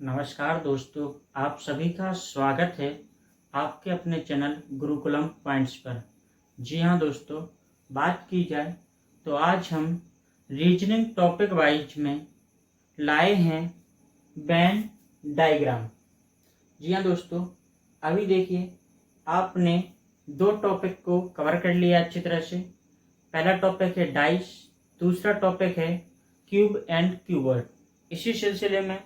नमस्कार दोस्तों, आप सभी का स्वागत है आपके अपने चैनल गुरुकुलम पॉइंट्स पर। जी हाँ दोस्तों, बात की जाए तो आज हम रीजनिंग टॉपिक वाइज में लाए हैं वेन डायग्राम। जी हाँ दोस्तों, अभी देखिए आपने दो टॉपिक को कवर कर लिया अच्छी तरह से। पहला टॉपिक है डाइस, दूसरा टॉपिक है क्यूब एंड क्यूबर्ड। इसी सिलसिले में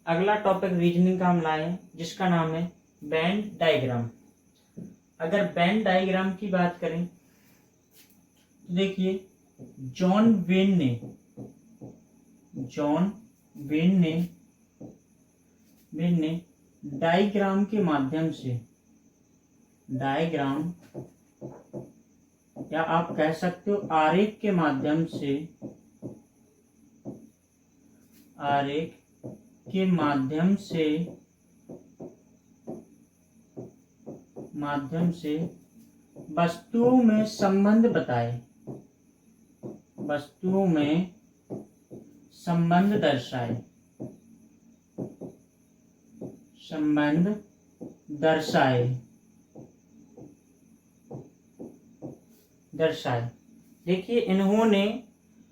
अगला टॉपिक रीजनिंग का हम लाए हैं जिसका नाम है वेन डायग्राम। अगर वेन डायग्राम की बात करें तो देखिए जॉन वेन ने डायग्राम के माध्यम से या आप कह सकते हो आरेख के माध्यम से वस्तुओं में संबंध बताए, वस्तुओं में संबंध दर्शाए। देखिए इन्होंने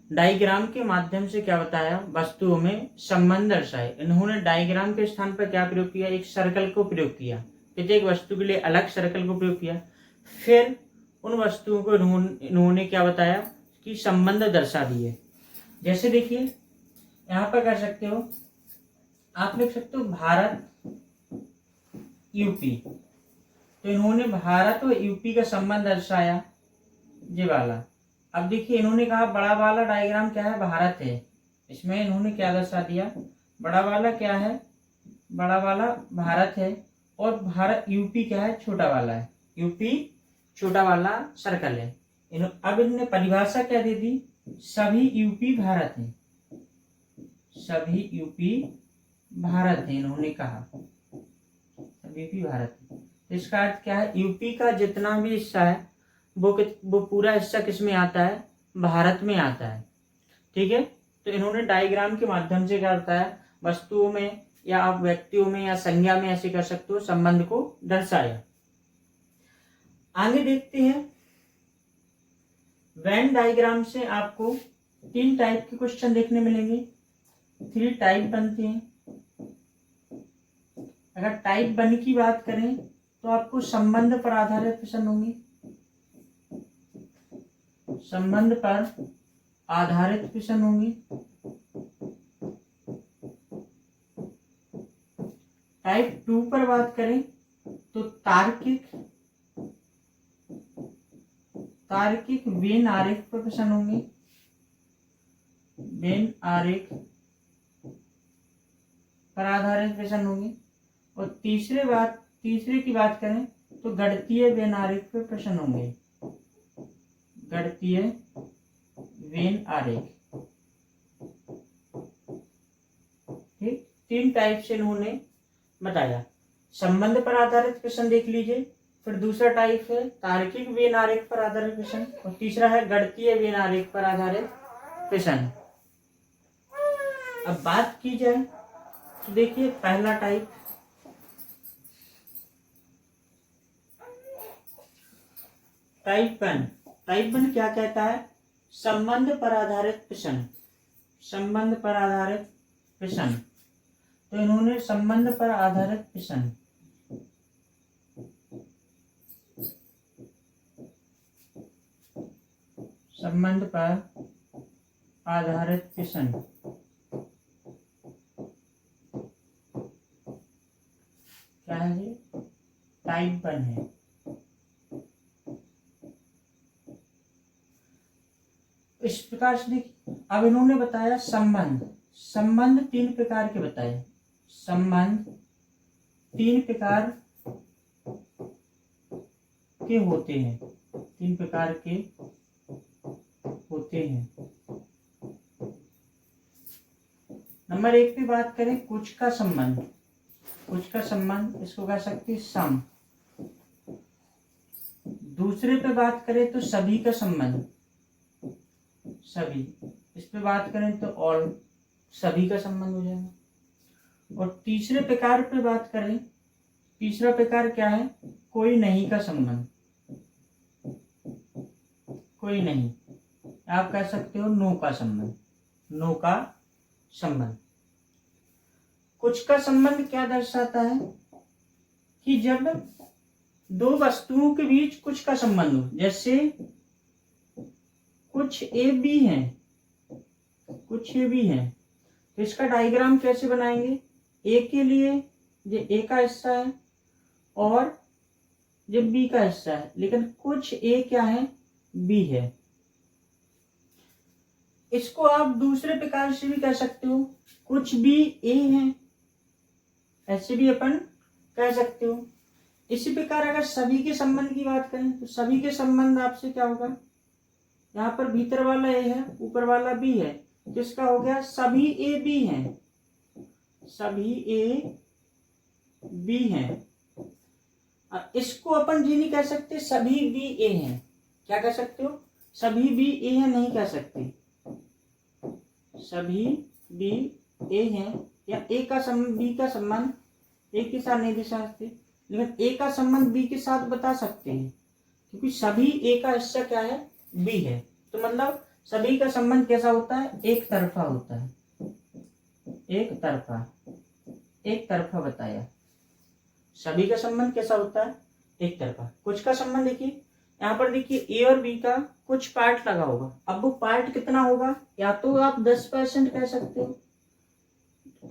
डायग्राम के माध्यम से क्या बताया, वस्तुओं में संबंध दर्शाए। इन्होंने डायग्राम के स्थान पर क्या प्रयोग किया, एक सर्कल को प्रयोग किया। प्रत्येक वस्तु के लिए अलग सर्कल को प्रयोग किया। फिर उन वस्तुओं को इन्होंने क्या बताया कि संबंध दर्शा दिए। जैसे देखिए यहाँ पर कर सकते हो, आप लिख सकते हो भारत यूपी। तो इन्होंने भारत और यूपी का संबंध दर्शाया, ये वाला। अब देखिए इन्होंने कहा बड़ा वाला डायग्राम क्या है, भारत है। इसमें इन्होंने क्या दर्शा दिया, बड़ा वाला क्या है, बड़ा वाला भारत है, और भारत यूपी क्या है, छोटा वाला है। यूपी छोटा वाला सर्कल है। अब इन्होंने परिभाषा क्या दे दी, सभी यूपी भारत है, सभी यूपी भारत है। इन्होंने कहा सभी यूपी भारत है। इसका अर्थ क्या है, यूपी का जितना भी हिस्सा है वो पूरा हिस्सा किस में आता है, भारत में आता है। ठीक है। तो इन्होंने डायग्राम के माध्यम से क्या होता है, वस्तुओं में या आप व्यक्तियों में या संज्ञा में ऐसे कर सकते हो, संबंध को दर्शाया। आगे देखते हैं, वेन डायग्राम से आपको 3 टाइप के क्वेश्चन देखने मिलेंगे। 3 टाइप बनते हैं। अगर टाइप 1 की बात करें तो आपको संबंध पर आधारित प्रश्न होंगे, संबंध पर आधारित प्रश्न होंगे। टाइप 2 पर बात करें तो तार्किक वेन आरेख पर प्रश्न होंगे, वेन आरेख पर आधारित प्रश्न होंगे। और तीसरे की बात करें तो गणितीय वेन आरेख पर प्रश्न होंगे, गणितीय वेन आरेख। ठीक, 3 टाइप से इन्होंने बताया। संबंध पर आधारित प्रश्न देख लीजिए, फिर दूसरा टाइप है तार्किक वेन आरेख पर आधारित प्रश्न, और तीसरा है गणितीय वेन आरेख पर आधारित प्रश्न। अब बात की जाए तो देखिए पहला टाइप, टाइप 1 क्या कहता है, संबंध पर आधारित प्रश्न, संबंध पर आधारित प्रश्न। तो इन्होंने संबंध पर आधारित प्रश्न, संबंध पर आधारित प्रश्न क्या है, ये टाइप 1 है। इस प्रकार से देखिए, अब इन्होंने बताया संबंध 3 प्रकार के बताए। संबंध 3 प्रकार के होते हैं, 3 प्रकार के होते हैं। नंबर 1 पे बात करें, कुछ का संबंध, इसको कह सकते हैं सम। दूसरे पे बात करें तो सभी का संबंध, सभी। इस पे बात करें तो ऑल, सभी का संबंध हो जाएगा। और तीसरे प्रकार पे बात करें, तीसरा प्रकार क्या है? कोई नहीं का संबंध। कोई नहीं, आप कह सकते हो नो का संबंध। नो का संबंध। कुछ का संबंध क्या दर्शाता है? कि जब दो वस्तुओं के बीच कुछ का संबंध हो, जैसे कुछ ए बी है, कुछ ए बी है, तो इसका डायग्राम कैसे बनाएंगे? ए के लिए ये ए का हिस्सा है और ये बी का हिस्सा है, लेकिन कुछ ए क्या है? बी है। इसको आप दूसरे प्रकार से भी कह सकते हो, कुछ बी ए है, ऐसे भी अपन कह सकते हो। इसी प्रकार अगर सभी के संबंध की बात करें तो सभी के संबंध आपसे क्या होगा? यहाँ पर भीतर वाला ए है, ऊपर वाला बी है, किसका हो गया? सभी ए बी हैं, सभी ए बी हैं। अब इसको अपन जी नहीं कह सकते सभी बी ए हैं। क्या कह सकते हो? सभी बी ए हैं नहीं कह सकते, सभी बी ए हैं, या ए का बी का संबंध ए के साथ नहीं दे सकते, लेकिन ए का संबंध बी के साथ बता सकते हैं, क्योंकि सभी ए का हिस्सा क्या है? बी है। तो मतलब सभी का संबंध कैसा होता है? एक तरफा होता है, एक तरफा, एक तरफा बताया। सभी का संबंध कैसा होता है? एक तरफा। कुछ का संबंध देखिए, यहाँ पर देखिए ए और बी का कुछ पार्ट लगा होगा। अब वो पार्ट कितना होगा? या तो आप 10% कह सकते हो,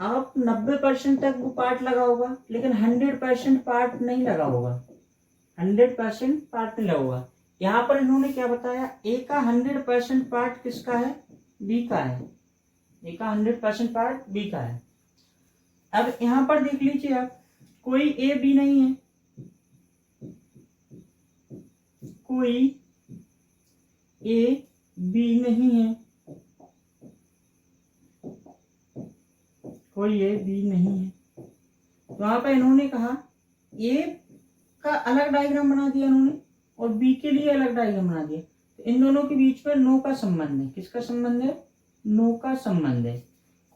आप 90% तक वो पार्ट लगा होगा, लेकिन 100% पार्ट नहीं लगा होगा, 100% पार्ट नहीं लगा होगा। यहाँ पर इन्होंने क्या बताया? ए का 100% पार्ट किसका है? बी का है। ए का 100% पार्ट बी का है। अब यहाँ पर देख लीजिए आप, कोई ए बी नहीं है, कोई ए बी नहीं है, कोई ए बी नहीं है। तो वहां पर इन्होंने कहा ए का अलग डायग्राम बना दिया इन्होंने और बी के लिए अलग डायग्राम बना दिया। तो इन दोनों के बीच में नो का संबंध है। किसका संबंध है? नो का संबंध है।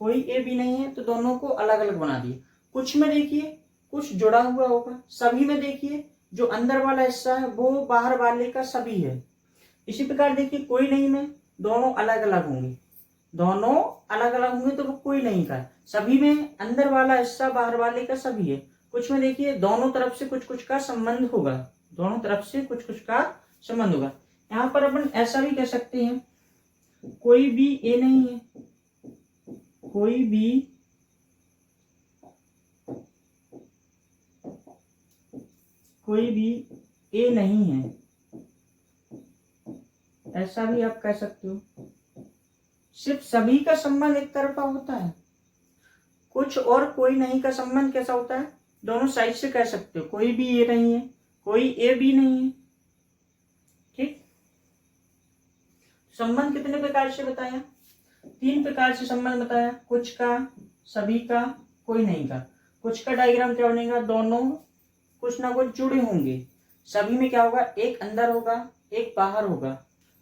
कोई ए बी नहीं है, तो दोनों को अलग अलग बना दिए। कुछ में देखिए कुछ जुड़ा हुआ होगा, सभी में देखिए जो अंदर वाला हिस्सा है वो बाहर वाले का सभी है। इसी प्रकार देखिए कोई नहीं में दोनों अलग अलग होंगे, दोनों अलग अलग होंगे तो वो कोई नहीं का है। सभी में अंदर वाला हिस्सा बाहर वाले का सभी है। कुछ में देखिए दोनों तरफ से कुछ कुछ का संबंध होगा, दोनों तरफ से कुछ कुछ का संबंध होगा। यहाँ पर अपन ऐसा भी कह सकते हैं, कोई भी ए नहीं है, कोई भी ए नहीं है, ऐसा भी आप कह सकते हो। सिर्फ सभी का संबंध एक तरफा होता है। कुछ और कोई नहीं का संबंध कैसा होता है? दोनों साइड से कह सकते हो, कोई भी ए नहीं है, कोई ए भी नहीं है। ठीक, संबंध कितने प्रकार से बताया? 3 प्रकार से संबंध बताया, कुछ का, सभी का, कोई नहीं का। कुछ का डायग्राम क्या बनेगा? दोनों कुछ ना कुछ जुड़े होंगे। सभी में क्या होगा? एक अंदर होगा, एक बाहर होगा।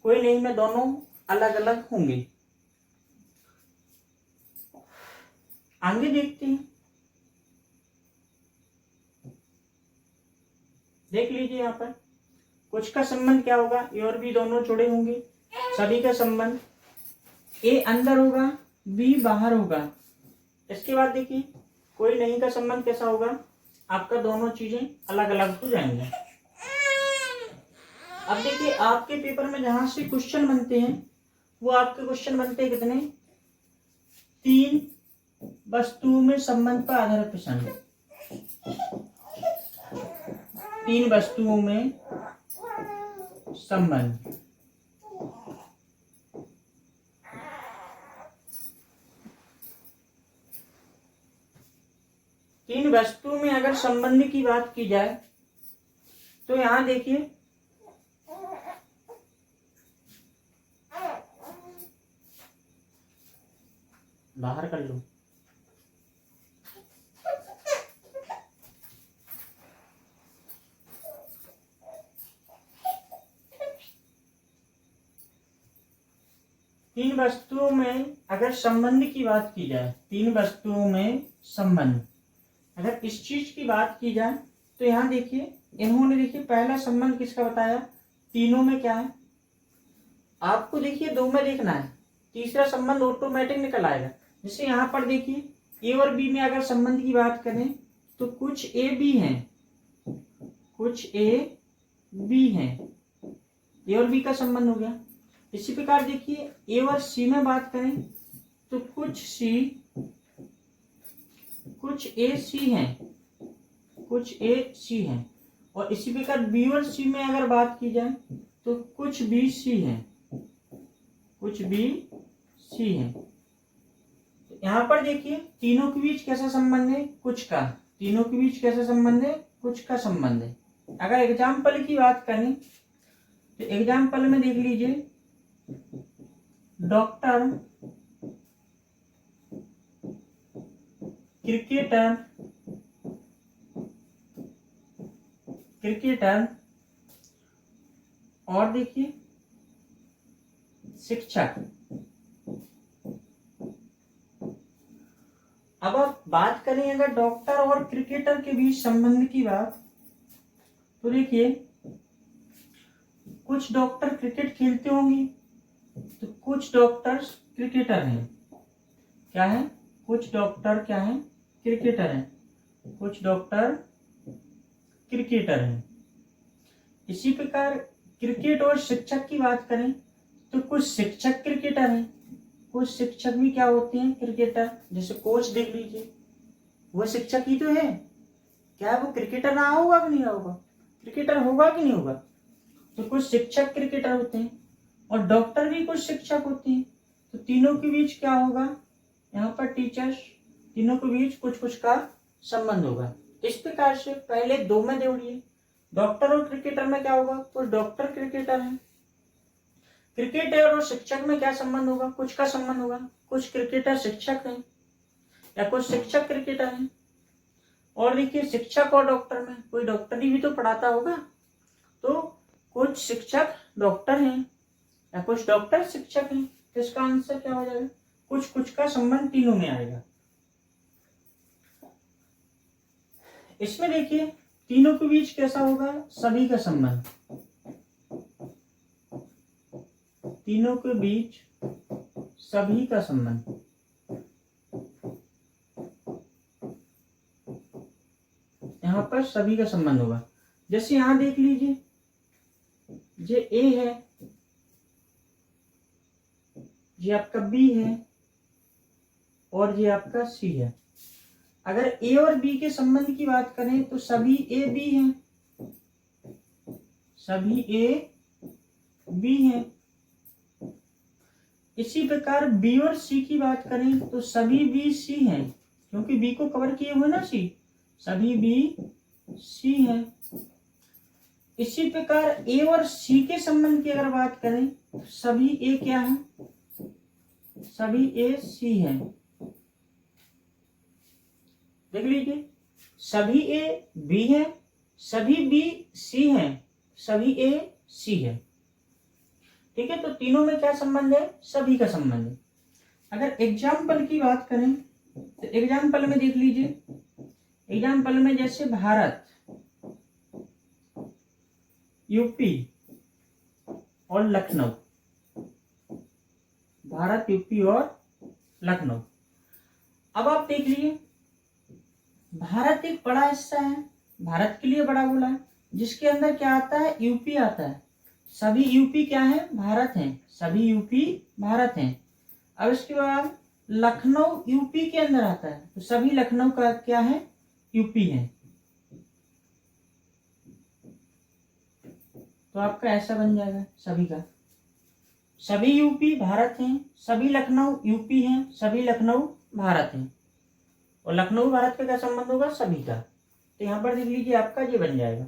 कोई नहीं में दोनों अलग अलग होंगे। आगे देखते हैं, देख लीजिए यहाँ पर कुछ का संबंध क्या होगा? ए और बी दोनों जुड़े होंगे। सभी का संबंध ए अंदर होगा, बी बाहर होगा। इसके बाद देखिए कोई नहीं का संबंध कैसा होगा? आपका दोनों चीजें अलग अलग हो जाएंगे। अब देखिए आपके पेपर में जहां से क्वेश्चन बनते हैं वो आपके क्वेश्चन बनते हैं कितने? 3 वस्तुओं में संबंध पर आधारित प्रश्न। 3 वस्तुओं में संबंध। तीन वस्तुओं में अगर संबंध की बात की जाए तो यहां देखिए बाहर कर लो। तीन वस्तुओं में अगर संबंध की बात की जाए, तीन वस्तुओं में संबंध, अगर इस चीज की बात की जाए तो यहाँ देखिए इन्होंने देखिए पहला संबंध किसका बताया, तीनों में क्या है, आपको देखिए दो में देखना है, तीसरा संबंध ऑटोमेटिक निकल आएगा। जैसे यहाँ पर देखिए ए और बी में अगर संबंध की बात करें तो कुछ ए बी हैं, कुछ ए बी हैं, ए और बी का संबंध हो गया। इसी प्रकार देखिए ए और सी में बात करें तो कुछ ए सी हैं, कुछ ए सी हैं। और इसी प्रकार बी और सी में अगर बात की जाए तो कुछ बी सी हैं, कुछ बी सी हैं। यहाँ पर देखिए तीनों के बीच कैसा संबंध है, कुछ का, तीनों के बीच कैसा संबंध है, कुछ का संबंध है। अगर एग्जाम्पल की बात करें तो एग्जाम्पल में देख लीजिए, डॉक्टर, क्रिकेटर, और देखिए शिक्षक। अब आप बात करें अगर डॉक्टर और क्रिकेटर के बीच संबंध की बात, तो देखिए कुछ डॉक्टर क्रिकेट खेलते होंगे तो कुछ डॉक्टर्स क्रिकेटर हैं, क्या है, कुछ डॉक्टर क्या है, क्रिकेटर हैं, कुछ डॉक्टर क्रिकेटर हैं। इसी प्रकार क्रिकेट और शिक्षक की बात करें तो कुछ शिक्षक क्रिकेटर हैं, कुछ शिक्षक भी क्या होते हैं, क्रिकेटर। जैसे कोच देख लीजिए, वो शिक्षक ही तो है, क्या वो क्रिकेटर रहा होगा कि नहीं होगा, क्रिकेटर होगा कि नहीं होगा। तो कुछ शिक्षक क्रिकेटर होते हैं और डॉक्टर भी कुछ शिक्षक होते हैं। तो तीनों के बीच क्या होगा, यहाँ पर टीचर्स, तीनों के बीच कुछ कुछ का संबंध होगा। इस प्रकार से पहले दो में जोड़िए, डॉक्टर और क्रिकेटर में क्या होगा, कुछ डॉक्टर क्रिकेटर हैं। क्रिकेटर और शिक्षक में क्या संबंध होगा, कुछ का संबंध होगा, कुछ क्रिकेटर शिक्षक हैं या कुछ शिक्षक क्रिकेटर हैं। और देखिए शिक्षक और डॉक्टर में कोई डॉक्टर भी तो पढ़ाता होगा, तो कुछ शिक्षक डॉक्टर हैं या कुछ डॉक्टर शिक्षक हैं। तो इसका आंसर क्या हो जाएगा, कुछ कुछ का संबंध तीनों में आएगा। इसमें देखिए तीनों के बीच कैसा होगा, सभी का संबंध, तीनों के बीच सभी का संबंध। यहाँ पर सभी का संबंध होगा। जैसे यहां देख लीजिए, ये ए है, ये आपका बी है और ये आपका सी है। अगर ए और बी के संबंध की बात करें तो सभी ए बी हैं, सभी ए बी हैं। इसी प्रकार बी और सी की बात करें तो सभी बी सी हैं, क्योंकि बी को कवर किए हुए ना सी, सभी बी सी हैं। इसी प्रकार ए और सी के संबंध की अगर बात करें तो सभी ए क्या है, सभी ए सी हैं। देख लीजिए, सभी ए बी है, सभी बी सी हैं, सभी ए सी है। ठीक है, तो तीनों में क्या संबंध है, सभी का संबंध है। अगर एग्जाम्पल की बात करें तो एग्जाम्पल में देख लीजिए, एग्जाम्पल में जैसे भारत, यूपी और लखनऊ, भारत, यूपी और लखनऊ। अब आप देख लीजिए, भारत एक बड़ा हिस्सा है, भारत के लिए बड़ा बोला है, जिसके अंदर क्या आता है, यूपी आता है। सभी यूपी क्या है, भारत हैं, सभी यूपी भारत हैं। अब इसके बाद लखनऊ यूपी के अंदर आता है, तो सभी लखनऊ का क्या है, यूपी है। तो आपका ऐसा बन जाएगा, सभी का, सभी यूपी भारत हैं, सभी लखनऊ यूपी हैं, सभी लखनऊ भारत हैं। और लखनऊ भारत का क्या संबंध होगा, सभी का। तो यहाँ पर देख लीजिए आपका ये बन जाएगा।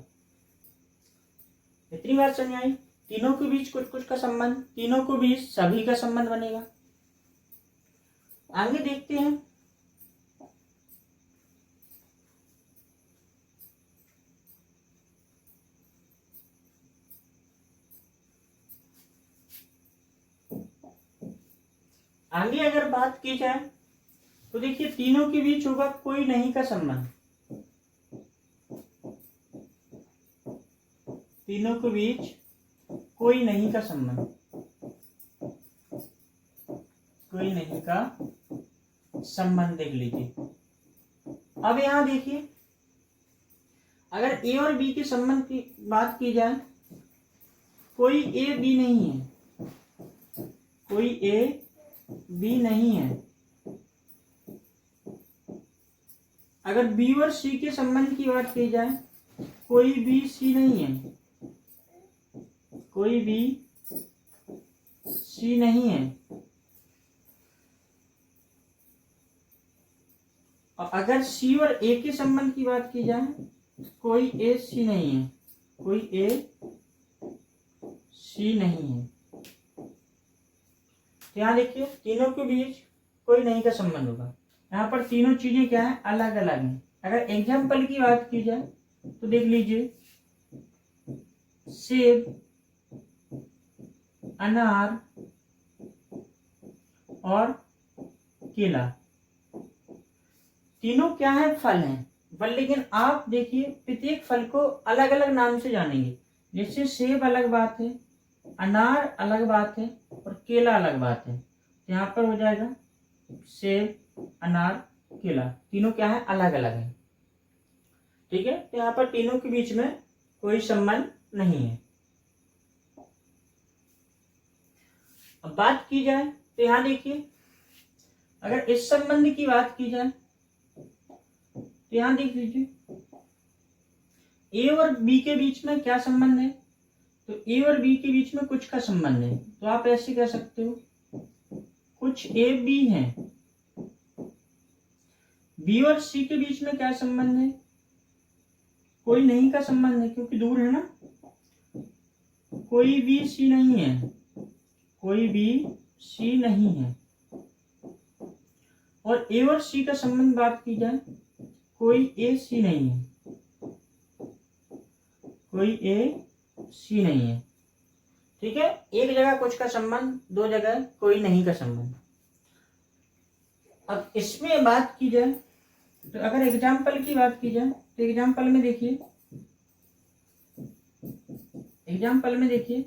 इतनी बात समझ आई, तीनों के बीच कुछ कुछ का संबंध, तीनों के बीच सभी का संबंध बनेगा। आगे देखते हैं, आगे अगर बात की जाए तो देखिए तीनों के बीच होगा कोई नहीं का संबंध। तीनों के बीच कोई नहीं का संबंध, कोई नहीं का संबंध देख लीजिए। अब यहां देखिए अगर ए और बी के संबंध की बात की जाए, कोई ए बी नहीं है, कोई ए बी नहीं है। अगर बी और सी के संबंध की बात की जाए, कोई बी सी नहीं है, कोई बी सी नहीं है। और अगर सी और ए के संबंध की बात की जाए, कोई ए सी नहीं है, कोई ए सी नहीं है। यहाँ देखिए तीनों के बीच कोई नहीं का संबंध होगा। यहाँ पर तीनों चीजें क्या है, अलग अलग हैं। अगर एग्जाम्पल की बात की जाए तो देख लीजिए सेब, अनार और केला, तीनों क्या है, फल हैं। पर लेकिन आप देखिए प्रत्येक फल को अलग अलग नाम से जानेंगे। जैसे सेब अलग बात है, अनार अलग बात है और केला अलग बात है। यहाँ पर हो जाएगा सेब, अनार, केला, तीनों क्या है, अलग अलग है। ठीक है, तो यहाँ पर तीनों के बीच में कोई संबंध नहीं है। अब बात की जाए तो यहाँ देखिए अगर इस संबंध की बात की जाए तो यहाँ देख लीजिए ए और बी के बीच में क्या संबंध है, तो ए और बी के बीच में कुछ का संबंध है। तो आप ऐसे कह सकते हो कुछ ए बी है। बी और सी के बीच में क्या संबंध है, कोई नहीं का संबंध है क्योंकि दूर है ना। कोई भी सी नहीं है, कोई भी सी नहीं है। और ए और सी का संबंध बात की जाए, कोई ए सी नहीं है, कोई ए सी नहीं है। ठीक है, एक जगह कुछ का संबंध, दो जगह कोई नहीं का संबंध। अब इसमें बात की जाए तो अगर एग्जाम्पल की बात की जाए तो एग्जाम्पल में देखिए, एग्जाम्पल में देखिए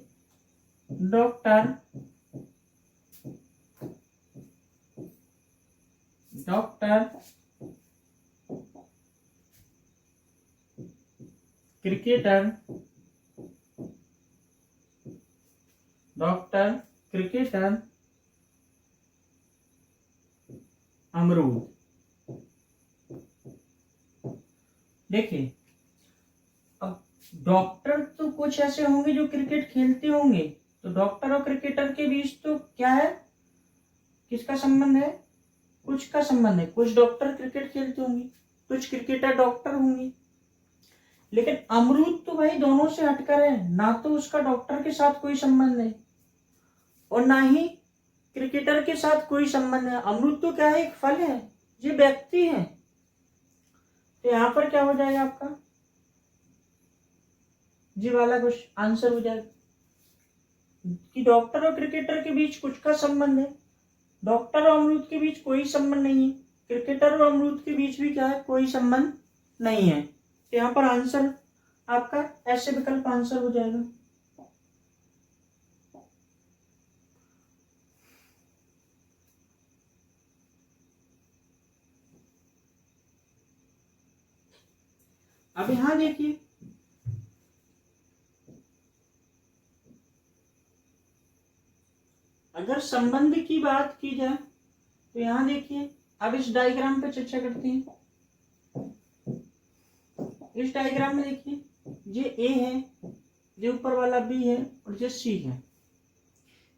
डॉक्टर, क्रिकेटर, डॉक्टर, क्रिकेटर, अमरूद। देखिए अब डॉक्टर तो कुछ ऐसे होंगे जो क्रिकेट खेलते होंगे, तो डॉक्टर और क्रिकेटर के बीच तो क्या है, किसका संबंध है, कुछ का संबंध है। कुछ डॉक्टर क्रिकेट खेलते होंगे, कुछ क्रिकेटर डॉक्टर होंगे। लेकिन अमरूद तो भाई दोनों से हटकर है, ना तो उसका डॉक्टर के साथ कोई संबंध है और ना ही क्रिकेटर के साथ कोई संबंध है। अमरूद तो क्या है, एक फल है, ये व्यक्ति है। तो यहां पर क्या हो जाएगा आपका, जी वाला कुछ आंसर हो जाएगा कि डॉक्टर और क्रिकेटर के बीच कुछ का संबंध है, डॉक्टर और अमरूद के बीच कोई संबंध नहीं है, क्रिकेटर और अमरूद के बीच भी क्या है, कोई संबंध नहीं है। तो यहाँ पर आंसर आपका ऐसे विकल्प आंसर हो जाएगा। अब यहां देखिए अगर संबंध की बात की जाए तो यहां देखिए अब इस डायग्राम पे चर्चा करते हैं। इस डायग्राम में देखिए ये ए है, ये ऊपर वाला बी है और ये सी है।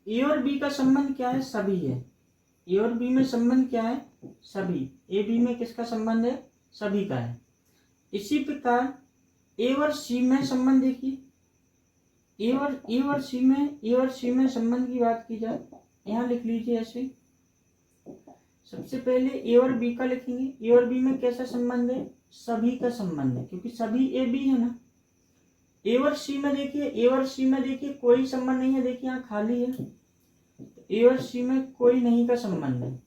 ए और बी का संबंध क्या है, सभी है। ए और बी में संबंध क्या है, सभी। ए बी में किसका संबंध है, सभी का है। इसी प्रकार ए और सी में संबंध देखिए, ए और सी में संबंध की बात की जाए, यहाँ लिख लीजिए ऐसे। सबसे पहले ए और बी का लिखेंगे। ए और बी में कैसा संबंध है, सभी का संबंध है क्योंकि सभी ए बी है ना। ए और सी में देखिए, कोई संबंध नहीं है, देखिए यहाँ खाली है। ए और सी में कोई नहीं का संबंध है,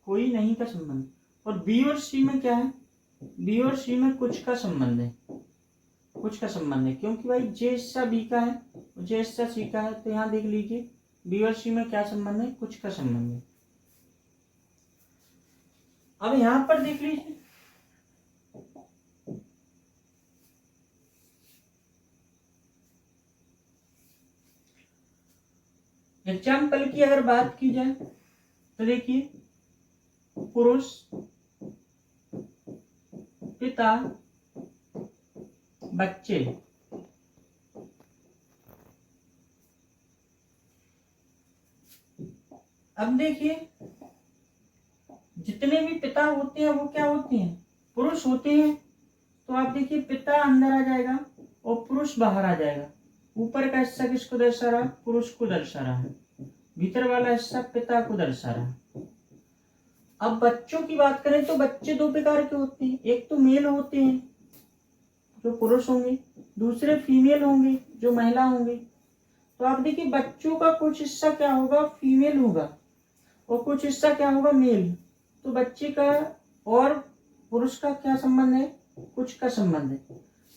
कोई नहीं का संबंध। और बी और सी में क्या है, बी और सी में कुछ का संबंध है, कुछ का संबंध है, क्योंकि भाई जे हिस्सा बी का है और जे हिस्सा सी का है। तो यहाँ देख लीजिए बी और सी में क्या संबंध है, कुछ का संबंध है। अब यहाँ पर देख लीजिए एग्जाम्पल की अगर बात की जाए तो देखिए पुरुष, पिता, बच्चे। अब देखिए जितने भी पिता होते हैं वो क्या होते हैं, पुरुष होते हैं। तो आप देखिए पिता अंदर आ जाएगा और पुरुष बाहर आ जाएगा। ऊपर का हिस्सा किसको दर्शा रहा, पुरुष को दर्शा रहा है, भीतर वाला हिस्सा पिता को दर्शा रहा है। अब बच्चों की बात करें तो बच्चे दो प्रकार के होते हैं, एक तो मेल होते हैं जो पुरुष होंगे, दूसरे फीमेल होंगे जो महिला होंगे। तो आप देखिए बच्चों का कुछ हिस्सा क्या होगा, फीमेल होगा और कुछ हिस्सा क्या होगा, मेल। तो बच्चे का और पुरुष का क्या संबंध है, कुछ का संबंध है।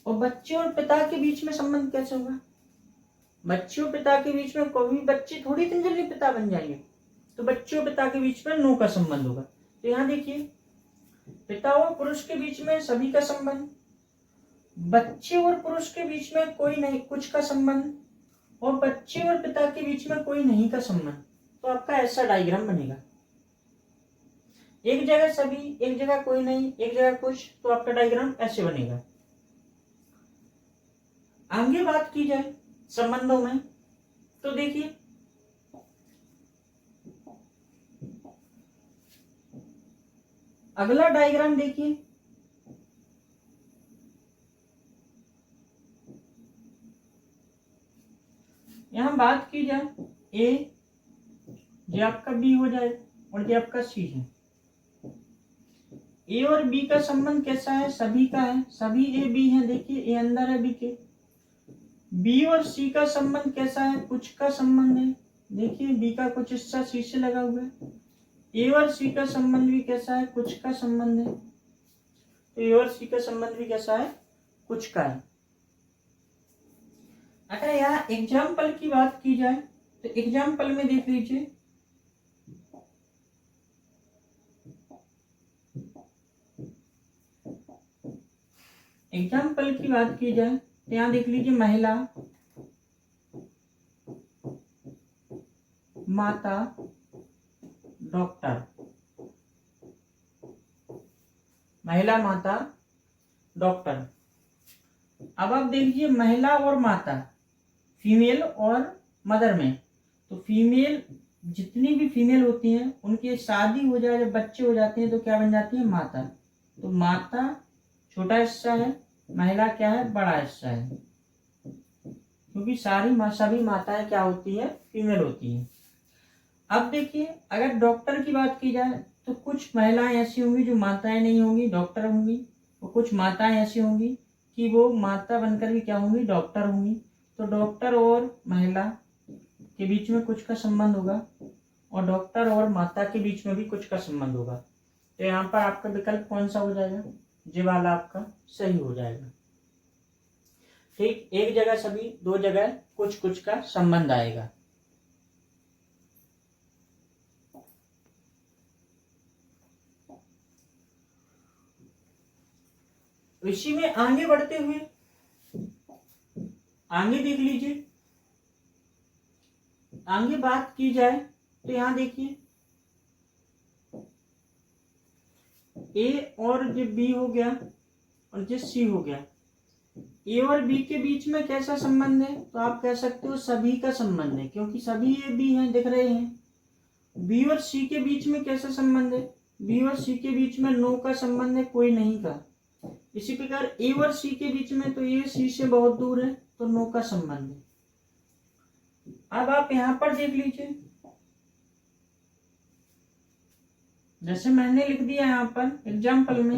और बच्चे और पिता के बीच में संबंध कैसे होगा, बच्चे और पिता के बीच में कोई बच्चे थोड़ी इतनी जल्दी पिता बन जाएंगे। तो बच्चे और पिता के बीच में नो का संबंध होगा। तो यहाँ देखिए पिता और पुरुष के बीच में सभी का संबंध, बच्चे और पुरुष के बीच में कोई नहीं, कुछ का संबंध, और बच्चे और पिता के बीच में कोई नहीं का संबंध। तो आपका ऐसा डायग्राम बनेगा, एक जगह सभी, एक जगह कोई नहीं, एक जगह कुछ। तो आपका डायग्राम ऐसे बनेगा। आगे बात की जाए संबंधों में तो देखिए अगला डायग्राम देखिए, यहां बात की जाए ए, ये आपका बी हो जाए और ये आपका सी है। ए और बी का संबंध कैसा है, सभी का है, सभी ए बी है। देखिए ए अंदर है बी के। बी और सी का संबंध कैसा है, कुछ का संबंध है। देखिए बी का कुछ हिस्सा सी से लगा हुआ है। ए और सी का संबंध भी कैसा है, कुछ का संबंध है। तो ए और सी का संबंध भी कैसा है, कुछ का है। अगर यहाँ एग्जाम्पल की बात की जाए तो एग्जाम्पल में देख लीजिए एग्जाम्पल की बात की जाए तो यहाँ देख लीजिए महिला, माता, डॉक्टर। महिला, माता, डॉक्टर। अब आप देखिए महिला और माता, फीमेल और मदर में, तो फीमेल जितनी भी फीमेल होती हैं उनकी शादी हो जाए, जब बच्चे हो जाते हैं तो क्या बन जाती है, माता। तो माता छोटा हिस्सा है, महिला क्या है, बड़ा हिस्सा है, क्योंकि सभी माताएं क्या होती है, फीमेल होती हैं। अब देखिए अगर डॉक्टर की बात की जाए तो कुछ महिलाएं ऐसी होंगी जो माताएं नहीं होंगी, डॉक्टर होंगी, और कुछ माताएं ऐसी होंगी कि वो माता बनकर भी क्या होंगी, डॉक्टर होंगी। तो डॉक्टर और महिला के बीच में कुछ का संबंध होगा और डॉक्टर और माता के बीच में भी कुछ का संबंध होगा। तो यहाँ पर आपका विकल्प कौन सा हो जाएगा, ये वाला आपका सही हो जाएगा। ठीक, एक जगह सभी, दो जगह कुछ कुछ का संबंध आएगा। इसी में आगे बढ़ते हुए आगे देख लीजिए, आगे बात की जाए तो यहां देखिए ए और जो बी हो गया और जो सी हो गया। ए और बी के बीच में कैसा संबंध है, तो आप कह सकते हो सभी का संबंध है, क्योंकि सभी ए बी हैं, दिख रहे हैं। बी और सी के बीच में कैसा संबंध है, बी और सी के बीच में नो का संबंध है, कोई नहीं का। इसी प्रकार ए और सी के बीच में, तो ए सी से बहुत दूर है, तो नो का संबंध है। अब आप यहां पर देख लीजिए, जैसे मैंने लिख दिया यहां पर एग्जाम्पल में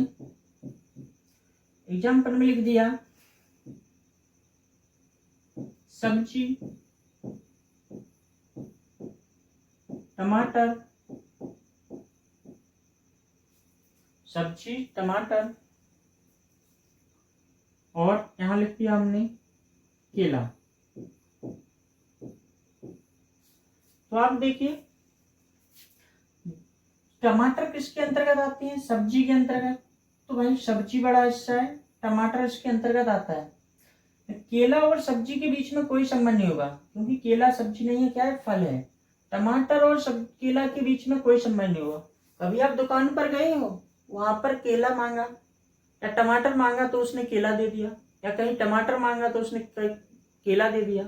लिख दिया सब्जी, टमाटर, सब्जी टमाटर, और यहां लिख दिया हमने केला। तो आप देखिए टमाटर किसके अंतर्गत आते हैं? सब्जी के अंतर्गत। तो भाई सब्जी बड़ा हिस्सा है, टमाटर इसके अंतर्गत आता है। केला और सब्जी के बीच में कोई संबंध नहीं होगा, क्योंकि केला सब्जी नहीं है, क्या है? फल है। टमाटर और केला के बीच में कोई संबंध नहीं होगा। कभी आप दुकान पर गए हो, वहां पर केला मांगा या टमाटर मांगा तो उसने केला दे दिया, या कहीं टमाटर मांगा तो उसने केला दे दिया,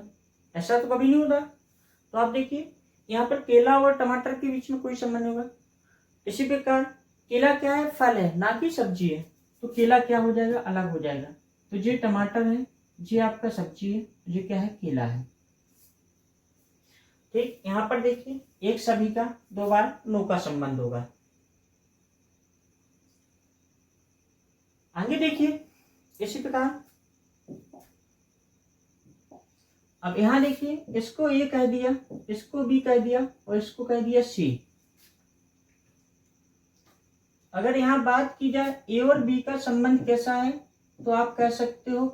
ऐसा तो कभी नहीं होता। तो आप देखिए यहाँ पर केला और टमाटर के बीच में कोई संबंध नहीं होगा। इसी प्रकार केला क्या है? फल है, ना कि सब्जी है। तो केला क्या हो जाएगा? अलग हो जाएगा। तो ये टमाटर है, ये आपका सब्जी है, ये क्या है? केला है। ठीक, यहां पर देखिए एक सभी का, दो बार नो का संबंध होगा। आगे देखिए इसी प्रकार अब यहां देखिए इसको ए कह दिया, इसको बी कह दिया और इसको कह दिया सी। अगर यहां बात की जाए ए और बी का संबंध कैसा है, तो आप कह सकते हो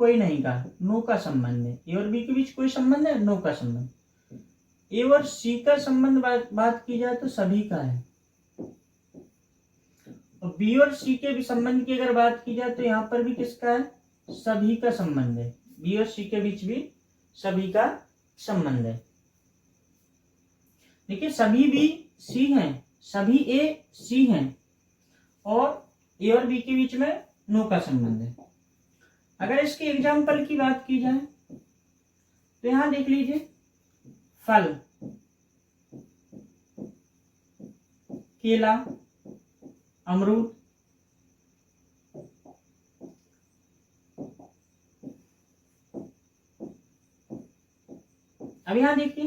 कोई नहीं का, नो का संबंध है। ए और बी के बीच कोई संबंध है? नो का संबंध। ए और सी का संबंध बात की जाए तो सभी का है। और बी और सी के भी संबंध की अगर बात की जाए तो यहाँ पर भी किसका है? सभी का संबंध है। बी और सी के बीच भी सभी का संबंध है। देखिए सभी बी सी हैं, सभी ए सी हैं, और ए और बी के बीच में नो का संबंध है। अगर इसके एग्जाम्पल की बात की जाए तो यहां देख लीजिए फल, केला, अमरूद, अब यहां देखिए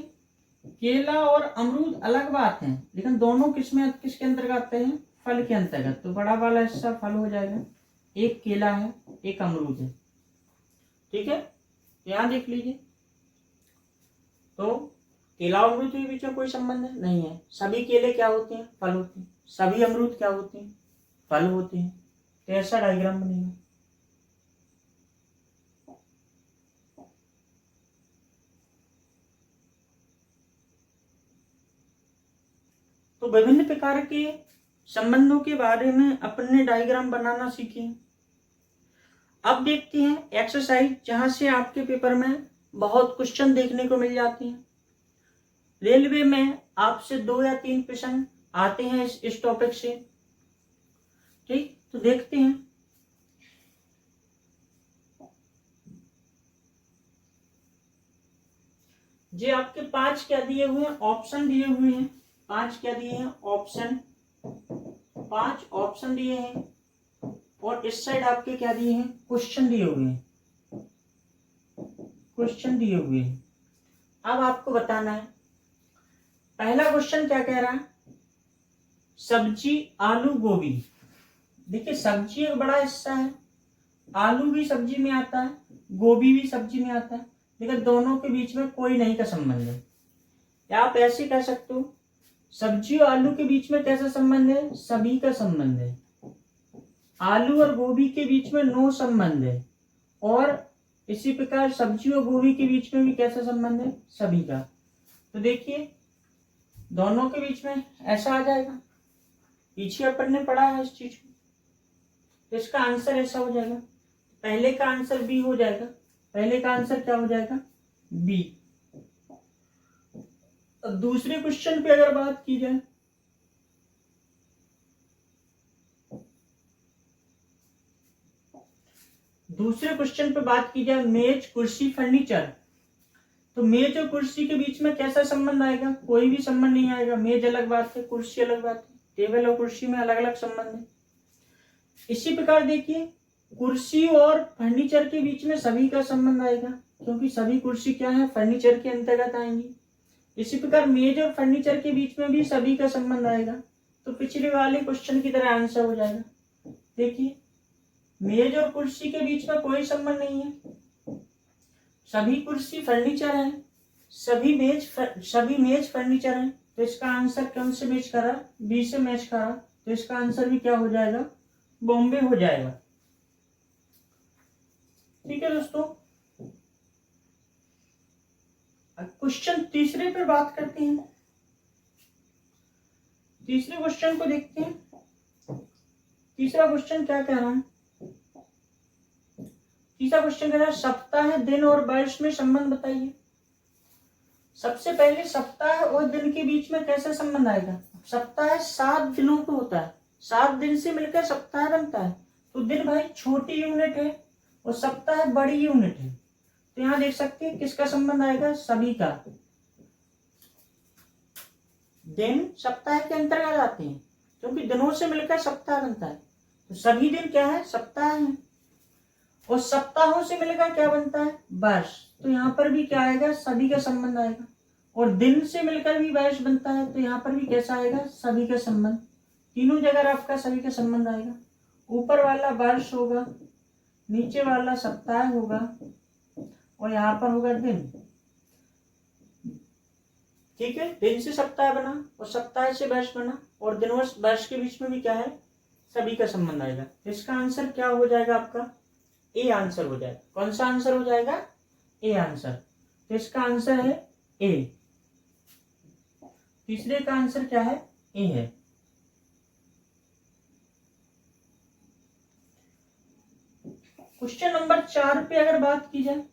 केला और अमरूद अलग बात है, लेकिन दोनों किसके अंतर्गत आते हैं? फल के अंतर्गत। तो बड़ा वाला हिस्सा फल हो जाएगा। एक केला है, एक अमरूद है। ठीक है, यहां देख लीजिए तो केला और अमरूद के बीच में कोई संबंध है? नहीं है। सभी केले क्या होते हैं? फल होते हैं। सभी अमरूद क्या होते हैं? फल होते हैं। तो ऐसा डायग्राम बनेगा। तो विभिन्न प्रकार के संबंधों के बारे में अपने डायग्राम बनाना सीखें। अब देखते हैं एक्सरसाइज, जहां से आपके पेपर में बहुत क्वेश्चन देखने को मिल जाते हैं। रेलवे में आपसे 2 या 3 प्रश्न आते हैं इस टॉपिक से। ठीक, तो देखते हैं। ये आपके 5 क्या दिए हुए हैं? ऑप्शन दिए हुए हैं। 5 क्या दिए हैं? ऑप्शन। 5 ऑप्शन दिए हैं, और इस साइड आपके क्या दिए हैं? क्वेश्चन दिए हुए हैं। क्वेश्चन दिए हुए हैं। अब आपको बताना है पहला क्वेश्चन क्या कह रहा है? सब्जी आलू गोभी। देखिए सब्जी एक बड़ा हिस्सा है, आलू भी सब्जी में आता है, गोभी भी सब्जी में आता है, लेकिन दोनों के बीच में कोई नहीं का संबंध है। या आप ऐसे कह सकते हो सब्जी और आलू के बीच में कैसा संबंध है? सभी का संबंध है। आलू और गोभी के बीच में नो संबंध है, और इसी प्रकार सब्जी और गोभी के बीच में भी कैसा संबंध है? सभी का। तो देखिए दोनों के बीच में ऐसा आ जाएगा। पीछे अपन ने पढ़ा है इस चीज को, तो इसका आंसर ऐसा हो जाएगा। पहले का आंसर बी हो जाएगा। पहले का आंसर क्या हो जाएगा? बी। अब दूसरे क्वेश्चन पे अगर बात की जाए, दूसरे क्वेश्चन पे बात की जाए मेज, कुर्सी, फर्नीचर, तो मेज और कुर्सी के बीच में कैसा संबंध आएगा? कोई भी संबंध नहीं आएगा। मेज अलग बात है, कुर्सी अलग बात है। टेबल और कुर्सी में अलग अलग संबंध है। इसी प्रकार देखिए कुर्सी और फर्नीचर के बीच में सभी का संबंध आएगा, क्योंकि सभी कुर्सी क्या है? फर्नीचर के अंतर्गत आएंगी। इसी प्रकार मेज और फर्नीचर के बीच में भी सभी का संबंध आएगा। तो पिछले वाले क्वेश्चन की तरह आंसर हो जाएगा। देखिए मेज और कुर्सी के बीच में कोई संबंध नहीं है। सभी कुर्सी फर्नीचर है, सभी मेज फर्नीचर है, तो इसका आंसर कौन से मैच करा, बी से मैच करा, तो इसका आंसर भी क्या हो जाएगा, बॉम्बे हो जाएगा। ठीक है दोस्तों, क्वेश्चन तीसरे पे बात करते हैं। तीसरे क्वेश्चन को देखते हैं। तीसरा क्वेश्चन क्या कह रहा है, तीसरा क्वेश्चन कह रहा है सप्ताह, दिन और वर्ष में संबंध बताइए। सबसे पहले सप्ताह और दिन के बीच में कैसे संबंध आएगा। सप्ताह 7 दिनों का होता है, 7 दिन से मिलकर सप्ताह बनता है। तो दिन भाई छोटी यूनिट है और सप्ताह बड़ी यूनिट है, तो यहां देख सकते हैं किसका संबंध आएगा, सभी का। दिन सप्ताह के अंतर्गत आते हैं क्योंकि दिनों से मिलकर सप्ताह बनता है, तो सभी दिन क्या है, सप्ताह है। और सप्ताहों से मिलकर क्या बनता है, वर्ष, तो यहाँ पर भी क्या आएगा, सभी का संबंध आएगा। और दिन से मिलकर भी वर्ष बनता है, तो यहाँ पर भी कैसा आएगा, सभी का संबंध। तीनों जगह आपका सभी का संबंध आएगा। ऊपर वाला वर्ष होगा, नीचे वाला सप्ताह होगा, और यहाँ पर होगा दिन। ठीक है, दिन से सप्ताह बना और सप्ताह से वर्ष बना, और दिन और वर्ष के बीच में भी क्या है, सभी का संबंध आएगा। इसका आंसर क्या हो जाएगा आपका, ए आंसर हो जाएगा। कौन सा आंसर हो जाएगा, ए आंसर। तो इसका आंसर है ए। तीसरे का आंसर क्या है, ए है। क्वेश्चन नंबर 4 पे अगर बात की जाए,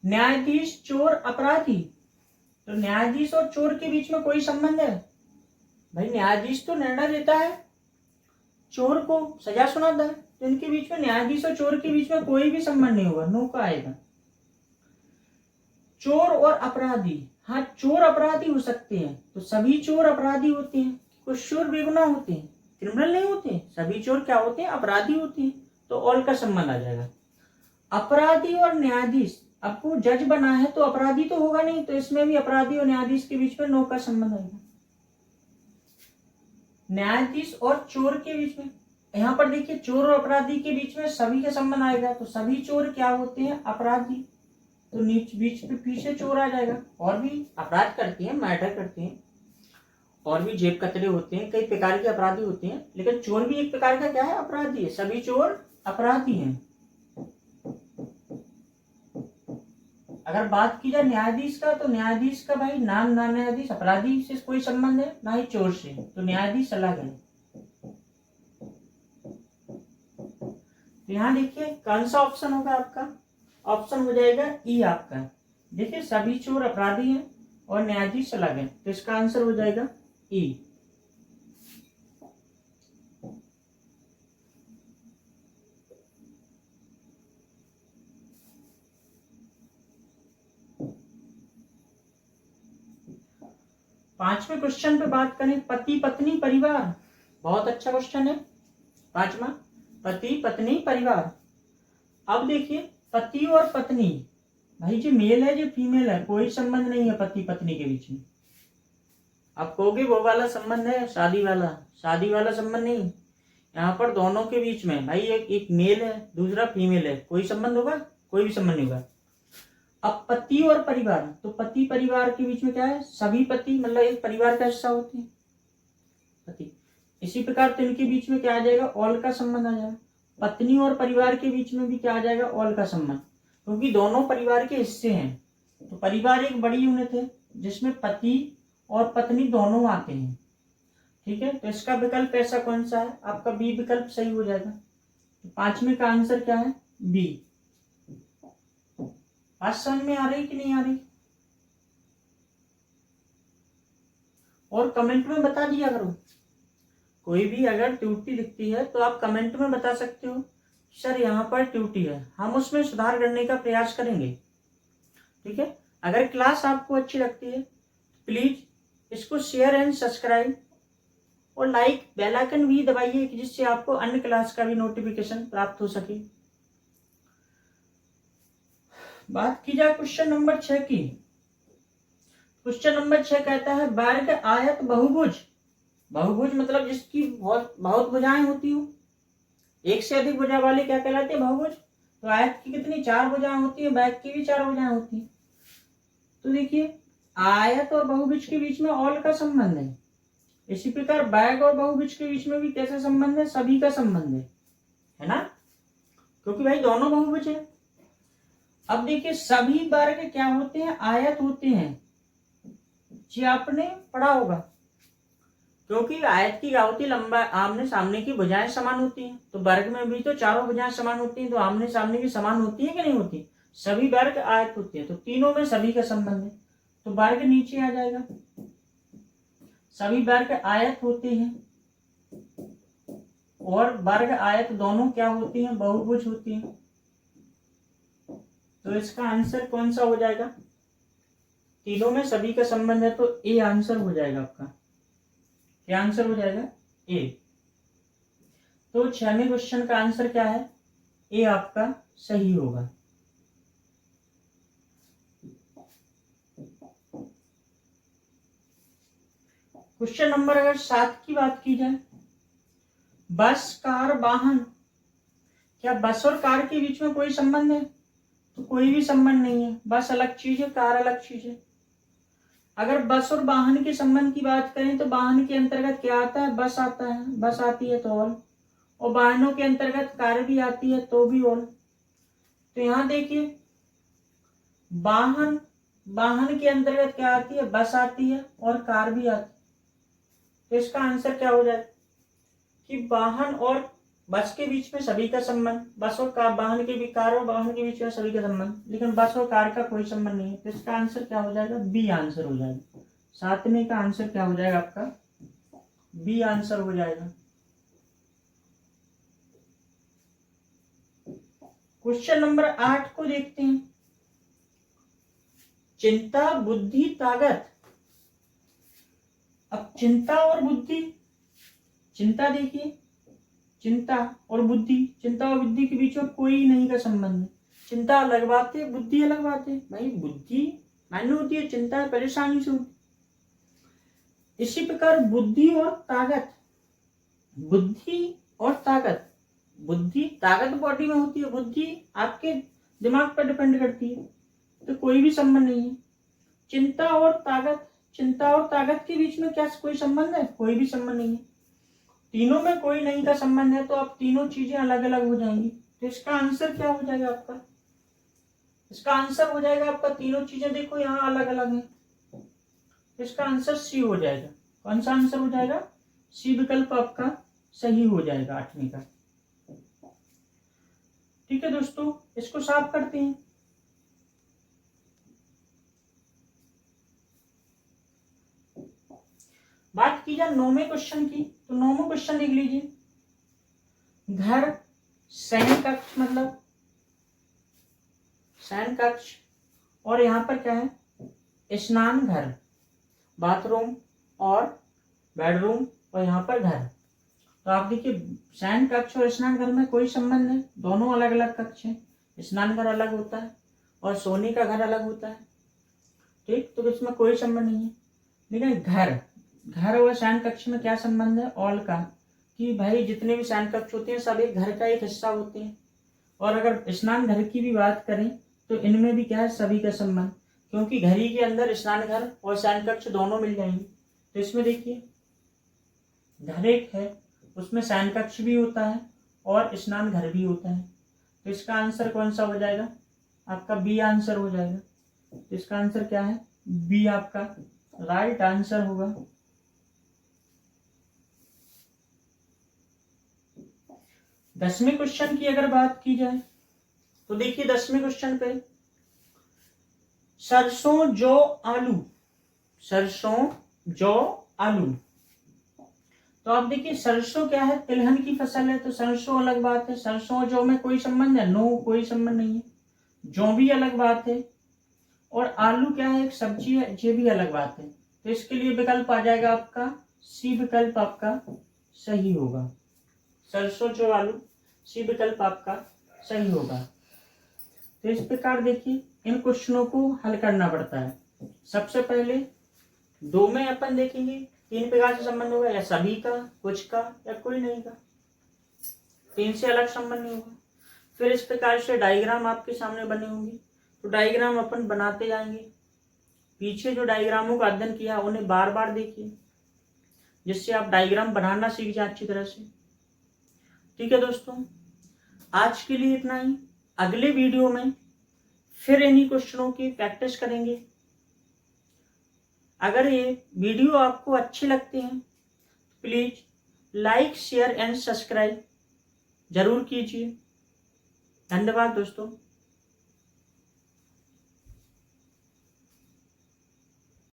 न्यायाधीश, चोर, अपराधी, तो न्यायाधीश और चोर के बीच में कोई संबंध है। भाई न्यायाधीश तो निर्णय देता है, चोर को सजा सुनाता है, तो इनके बीच में, न्यायाधीश और चोर के बीच में कोई भी संबंध नहीं होगा, नो का आएगा। चोर और अपराधी, हाँ चोर अपराधी हो सकते हैं, तो सभी चोर अपराधी होते हैं। कुछ चोर बेगुनाह होते हैं, क्रिमिनल नहीं होते। सभी चोर क्या होते हैं, अपराधी होते हैं, तो ऑल का संबंध आ जाएगा। अपराधी और न्यायाधीश, अब वो जज बना है तो अपराधी तो होगा नहीं, तो इसमें भी अपराधी और न्यायाधीश के बीच में नो का संबंध आएगा। न्यायाधीश और चोर के बीच में, यहाँ पर देखिए चोर और अपराधी के बीच में सभी का संबंध आएगा, तो सभी चोर क्या होते हैं, अपराधी, तो बीच पे पीछे चोर आ जाएगा। और भी अपराध करते हैं, मर्डर करते हैं, और भी जेब कतरे होते हैं, कई प्रकार के अपराधी होते हैं, लेकिन चोर भी एक प्रकार का क्या है, अपराधी है। सभी चोर अपराधी हैं। अगर बात की जाए न्यायाधीश का, तो न्यायाधीश का भाई नाम, ना न्यायाधीश, अपराधी से कोई संबंध है ना ही चोर से, तो न्यायाधीश अलग है। तो यहाँ देखिए कौन सा ऑप्शन होगा आपका, ऑप्शन हो जाएगा ई आपका। देखिए सभी चोर अपराधी हैं और न्यायाधीश अलग है, तो इसका आंसर हो जाएगा ई। पांचवें क्वेश्चन पे बात करें, पति पत्नी परिवार, बहुत अच्छा क्वेश्चन है। पांचवा, पति पत्नी परिवार। अब देखिए पति और पत्नी, भाई जो मेल है जो फीमेल है, कोई संबंध नहीं है पति पत्नी के बीच में। आप कहोगे वो वाला संबंध है, शादी वाला संबंध नहीं। यहाँ पर दोनों के बीच में भाई एक मेल है, दूसरा फीमेल है, कोई संबंध होगा, कोई भी संबंध नहीं होगा। अब पति और परिवार, तो पति परिवार के बीच में क्या है, सभी पति मतलब एक परिवार का हिस्सा होते हैं पति। इसी प्रकार तो इनके बीच में क्या आ जाएगा, ऑल का संबंध आ जाएगा। पत्नी और परिवार के बीच में भी क्या आ जाएगा, ऑल का संबंध, क्योंकि दोनों परिवार के हिस्से हैं। तो परिवार एक बड़ी यूनिट है जिसमें पति और पत्नी दोनों आते हैं। ठीक है, तो इसका विकल्प ऐसा कौन सा है, आपका बी विकल्प सही हो जाएगा। तो पांचवें का आंसर क्या है, बी। बात समझ में आ रही कि नहीं आ रही, और कमेंट में बता दिया करो। कोई भी अगर त्रुटि दिखती है तो आप कमेंट में बता सकते हो, सर यहाँ पर त्रुटि है, हम उसमें सुधार करने का प्रयास करेंगे। ठीक है, अगर क्लास आपको अच्छी लगती है प्लीज इसको शेयर एंड सब्सक्राइब और लाइक, बेल आइकन भी दबाइए जिससे आपको अन्य क्लास का भी नोटिफिकेशन प्राप्त हो सके। बात की जाए क्वेश्चन नंबर 6 की। क्वेश्चन नंबर 6 कहता है वर्ग, आयत, बहुभुज। बहुभुज मतलब जिसकी बहुत भुजाएं होती हो, एक से अधिक भुजा वाले क्या कहलाते हैं, बहुभुज। तो आयत की कितनी, 4 भुजाएं होती है, वर्ग की भी 4 भुजाएं होती है। तो देखिए आयत और बहुभुज के बीच में ऑल का संबंध है। इसी प्रकार बैग और बहुभुज के बीच में भी कैसा संबंध है, सभी का संबंध है ना, क्योंकि भाई दोनों बहुभुज है। अब देखिए सभी वर्ग क्या होते हैं, आयत होते हैं, जी आपने पढ़ा होगा, क्योंकि आयत की क्या होती है, लंबा आमने सामने की भुजाएं समान होती हैं, तो वर्ग में भी तो चारों भुजाएं समान होती हैं, तो आमने सामने की समान होती है कि नहीं होती, सभी वर्ग आयत होते हैं, तो तीनों में सभी का संबंध है, तो वर्ग नीचे आ जाएगा। सभी वर्ग आयत होते हैं और वर्ग आयत दोनों क्या होती हैं, बहुभुज होती हैं, तो इसका आंसर कौन सा हो जाएगा, तीनों में सभी का संबंध है, तो ए आंसर हो जाएगा आपका। क्या आंसर हो जाएगा, ए। तो 6वें क्वेश्चन का आंसर क्या है, ए आपका सही होगा। क्वेश्चन नंबर अगर 7 की बात की जाए, बस कार वाहन, क्या बस और कार के बीच में कोई संबंध है, तो कोई भी संबंध नहीं है, बस अलग चीज है, कार अलग चीज है। अगर बस और वाहन के संबंध की बात करें तो वाहन के अंतर्गत क्या आता है, बस आता है, बस आती है तो ऑल, और वाहनों के अंतर्गत कार भी आती है तो भी ऑल। तो यहां देखिए वाहन, वाहन के अंतर्गत क्या आती है, बस आती है और कार भी आती है, तो इसका आंसर क्या हो जाए कि वाहन और बस के बीच में सभी का संबंध, बस और कार, वाहन के भी, कार और वाहन के बीच में सभी का संबंध, लेकिन बस और कार का कोई संबंध नहीं है, तो इसका आंसर क्या हो जाएगा, बी आंसर हो जाएगा। 7वें का आंसर क्या हो जाएगा आपका, बी आंसर हो जाएगा। क्वेश्चन नंबर 8 को देखते हैं, चिंता बुद्धि ताकत। अब चिंता और बुद्धि, चिंता देखिए, चिंता और बुद्धि, चिंता और बुद्धि के बीच में कोई नहीं का संबंध है, चिंता अलग बात है, बुद्धि अलग बात है, भाई बुद्धि मान्य होती है, चिंता परेशानी से होती। इसी प्रकार बुद्धि और ताकत, बुद्धि और ताकत, बुद्धि ताकत बॉडी में होती है, बुद्धि आपके दिमाग पर डिपेंड करती है, तो कोई भी संबंध नहीं है। चिंता और ताकत, चिंता और ताकत के बीच में क्या कोई संबंध है, कोई भी संबंध नहीं है, तीनों में कोई नहीं का संबंध है, तो अब तीनों चीजें अलग अलग हो जाएंगी, तो इसका आंसर क्या हो जाएगा आपका, इसका आंसर हो जाएगा आपका, तीनों चीजें देखो यहाँ अलग अलग है, तो इसका आंसर सी हो जाएगा। कौन सा आंसर हो जाएगा, सी विकल्प आपका सही हो जाएगा 8वें का। ठीक है दोस्तों, इसको साफ करते हैं। बात की जाए 9वें क्वेश्चन की, तो 9वां क्वेश्चन देख लीजिए, घर, शयन कक्ष, मतलब शयन कक्ष, और यहाँ पर क्या है, स्नान घर, बाथरूम और बेडरूम, और यहाँ पर घर। तो आप देखिए शयन कक्ष और स्नान घर में कोई संबंध नहीं, दोनों अलग अलग कक्ष हैं, स्नान घर अलग होता है और सोने का घर अलग होता है, ठीक, तो इसमें कोई संबंध नहीं है। लेकिन घर, घर और शयन कक्ष में क्या संबंध है, ऑल का, कि भाई जितने भी शयन कक्ष होते हैं सब एक घर का एक हिस्सा होते हैं, और अगर स्नान घर की भी बात करें तो इनमें भी क्या है, सभी का संबंध, क्योंकि घर ही के अंदर स्नान घर और शयन कक्ष दोनों मिल जाएंगे। तो इसमें देखिए घर एक है, उसमें शयन कक्ष भी होता है और स्नान घर भी होता है, तो इसका आंसर कौन सा हो जाएगा, आपका बी आंसर हो जाएगा। तो इसका आंसर क्या है, बी आपका राइट आंसर होगा। 10वें क्वेश्चन की अगर बात की जाए तो देखिए 10वें क्वेश्चन पे, सरसों जौ आलू, सरसों जौ आलू, तो आप देखिए सरसों क्या है, तिलहन की फसल है, तो सरसों अलग बात है, सरसों जौ में कोई संबंध है, नो कोई संबंध नहीं है, जौ भी अलग बात है, और आलू क्या है, एक सब्जी है, ये भी अलग बात है, तो इसके लिए विकल्प आ जाएगा आपका सी विकल्प आपका सही होगा, सरसों जौ आलू, सी विकल्प आपका सही होगा। तो इस प्रकार देखिए इन क्वेश्चनों को हल करना पड़ता है। सबसे पहले दो में अपन देखेंगे 3 प्रकार से संबंध होगा, या सभी का, कुछ का, या कोई नहीं का, 3 से अलग संबंध नहीं होगा। फिर इस प्रकार से डायग्राम आपके सामने बने होंगे, तो डायग्राम अपन बनाते जाएंगे, पीछे जो डायग्रामों का अध्ययन किया उन्हें बार बार देखिए, जिससे आप डायग्राम बनाना सीख जाए अच्छी तरह से। ठीक है दोस्तों, आज के लिए इतना ही। अगले वीडियो में फिर इन्हीं क्वेश्चनों की प्रैक्टिस करेंगे। अगर ये वीडियो आपको अच्छे लगते हैं please like, share and subscribe जरूर कीजिए। धन्यवाद दोस्तों।